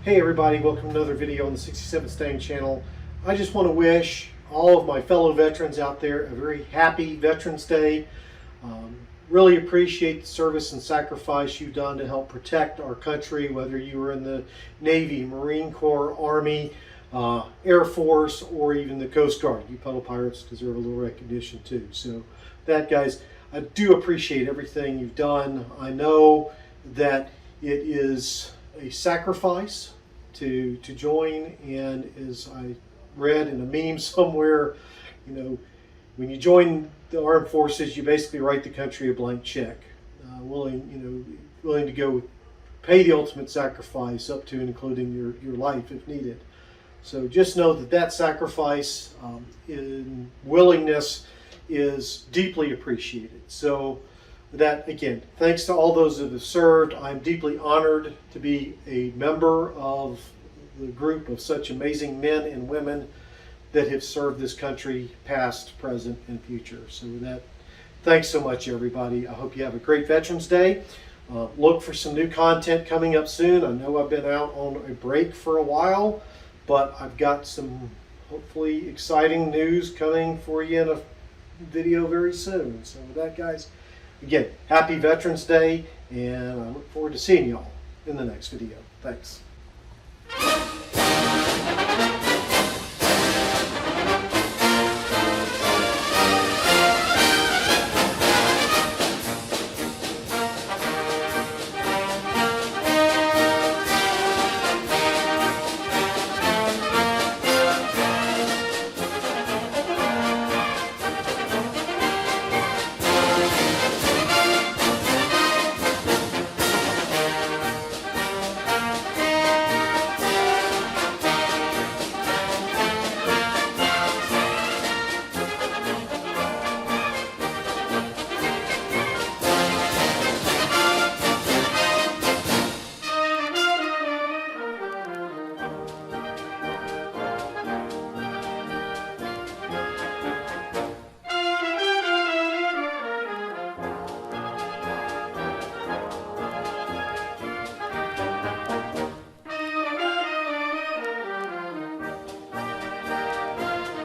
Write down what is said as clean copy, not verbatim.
Hey everybody, welcome to another video on the 67 Stang channel. I just want to wish all of my fellow veterans out there a very happy Veterans Day. Really appreciate the service and sacrifice you've done to help protect our country, whether you were in the Navy, Marine Corps, Army, Air Force, or even the Coast Guard. You puddle pirates deserve a little recognition too. So that, guys, I do appreciate everything you've done. I know that it is a sacrifice to join, and as I read in a meme somewhere, you know, when you join the armed forces, you basically write the country a blank check, willing to go pay the ultimate sacrifice up to and including your life if needed. So just know that that sacrifice in willingness is deeply appreciated. So that, again, thanks to all those that have served. I'm deeply honored to be a member of the group of such amazing men and women that have served this country, past, present, and future. So with that, thanks so much, everybody. I hope you have a great Veterans Day. Look for some new content coming up soon. I know I've been out on a break for a while, but I've got some hopefully exciting news coming for you in a video very soon. So with that, guys, again, happy Veterans Day, and I look forward to seeing y'all in the next video. Thanks.